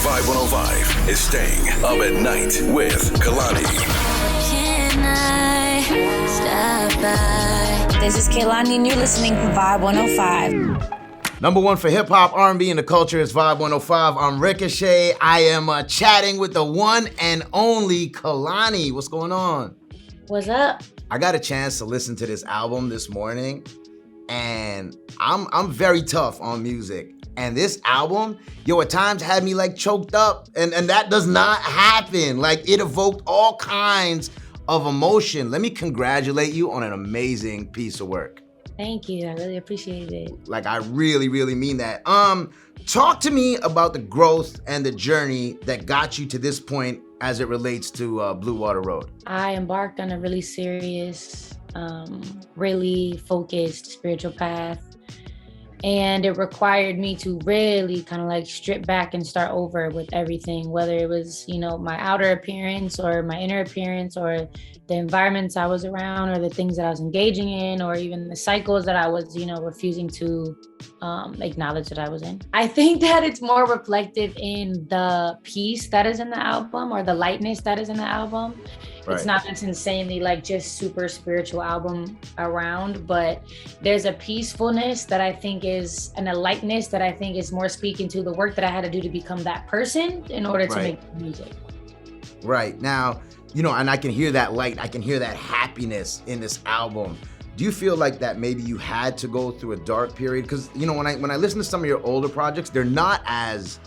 Vibe 105 is staying up at night with Kehlani. Can I stop by? This is Kehlani and you're listening to Vibe 105. Number one for hip hop, R&B and The Culture is Vibe 105. I'm Ricochet. I am chatting with the one and only Kehlani. What's going on? What's up? I got a chance to listen to this album this morning, and I'm very tough on music. And this album, at times had me like choked up, and that does not happen. Like, it evoked all kinds of emotion. Let me congratulate you on an amazing piece of work. Thank you. I really appreciate it. Like, I really, really mean that. Talk to me about the growth and the journey that got you to this point as it relates to Blue Water Road. I embarked on a really serious, really focused spiritual path. And it required me to really kind of like strip back and start over with everything, whether it was, my outer appearance or my inner appearance or the environments I was around or the things that I was engaging in or even the cycles that I was, refusing to acknowledge that I was in. I think that it's more reflective in the peace that is in the album or the lightness that is in the album. Right. It's not this insanely like just super spiritual album around, but there's a peacefulness that I think is, and a lightness that I think is more speaking to the work that I had to do to become that person in order to make music. Right. Now, and I can hear that light, I can hear that happiness in this album. Do you feel like that maybe you had to go through a dark period? Because, when I listen to some of your older projects, they're not as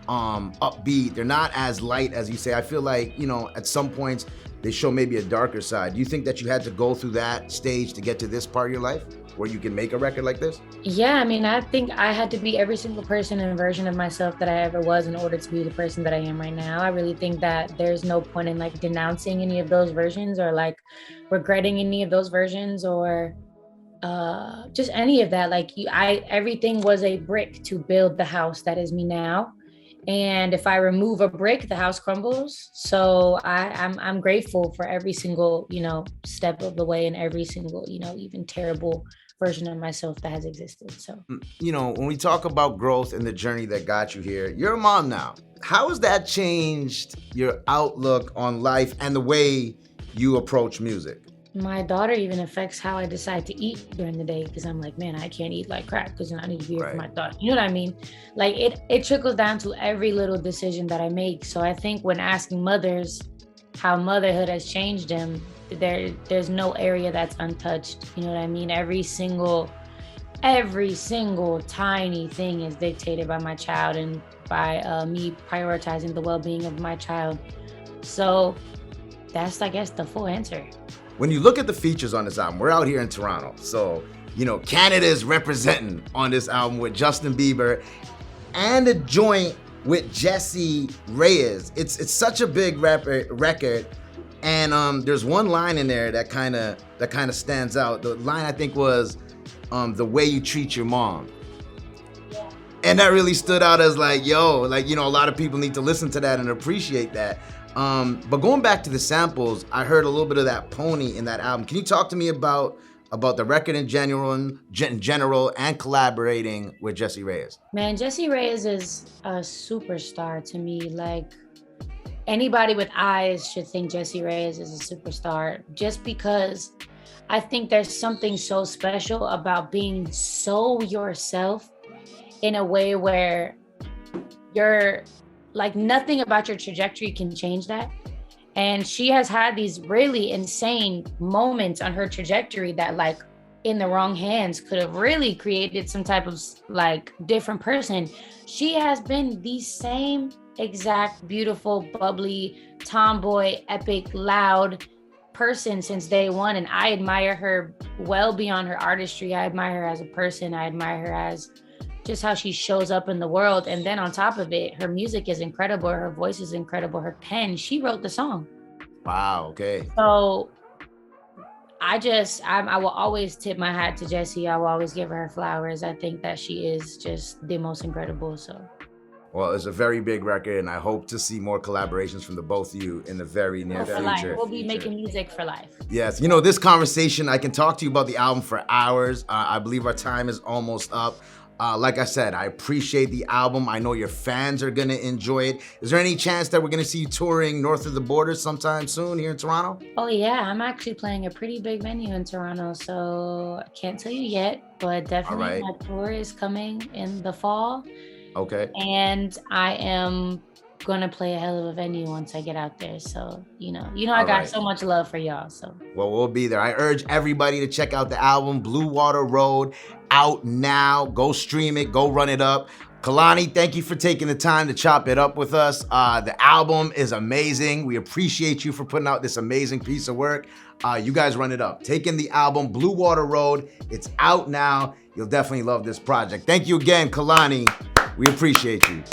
upbeat, they're not as light as you say. I feel like, at some points, they show maybe a darker side. Do you think that you had to go through that stage to get to this part of your life where you can make a record like this? Yeah, I think I had to be every single person and version of myself that I ever was in order to be the person that I am right now. I really think that there's no point in like denouncing any of those versions or like regretting any of those versions or just any of that. Like everything was a brick to build the house that is me now. And if I remove a brick, the house crumbles. So I'm grateful for every single, step of the way and every single, even terrible version of myself that has existed. So, when we talk about growth and the journey that got you here, you're a mom now. How has that changed your outlook on life and the way you approach music? My daughter even affects how I decide to eat during the day because I'm like, man, I can't eat like crap because I need to be here for my daughter. You know what I mean? Like it trickles down to every little decision that I make. So I think when asking mothers how motherhood has changed them, there's no area that's untouched. You know what I mean? Every single tiny thing is dictated by my child and by me prioritizing the well-being of my child. So that's, I guess, the full answer. When you look at the features on this album, we're out here in Toronto. So, Canada is representing on this album with Justin Bieber and a joint with Jessie Reyez. It's such a big record. And there's one line in there that kind of stands out. The line I think was the way you treat your mom. Yeah. And that really stood out as like, a lot of people need to listen to that and appreciate that. But going back to the samples, I heard a little bit of that pony in that album. Can you talk to me about the record in general and collaborating with Jessie Reyez? Man, Jessie Reyez is a superstar to me. Like, anybody with eyes should think Jessie Reyez is a superstar just because I think there's something so special about being so yourself in a way where you're like nothing about your trajectory can change that. And she has had these really insane moments on her trajectory that like in the wrong hands could have really created some type of like different person. She has been the same exact beautiful, bubbly, tomboy, epic, loud person since day one. And I admire her well beyond her artistry. I admire her as a person. I admire her as just how she shows up in the world. And then on top of it, her music is incredible. Her voice is incredible. Her pen, she wrote the song. Wow, okay. So I will always tip my hat to Jessie. I will always give her flowers. I think that she is just the most incredible, so. Well, it's a very big record, and I hope to see more collaborations from the both of you in the very near future. Life. We'll be making music for life. Yes, this conversation, I can talk to you about the album for hours. I believe our time is almost up. Like I said, I appreciate the album. I know your fans are gonna enjoy it. Is there any chance that we're gonna see you touring north of the border sometime soon here in Toronto? Oh yeah, I'm actually playing a pretty big venue in Toronto, so I can't tell you yet, but definitely my tour is coming in the fall. Okay. And I am gonna play a hell of a venue once I get out there. So, I got so much love for y'all. So well, we'll be there. I urge everybody to check out the album, Blue Water Road, out now. Go stream it, go run it up. Kehlani, thank you for taking the time to chop it up with us. The album is amazing. We appreciate you for putting out this amazing piece of work. You guys run it up. Take in the album, Blue Water Road. It's out now. You'll definitely love this project. Thank you again, Kehlani. We appreciate you.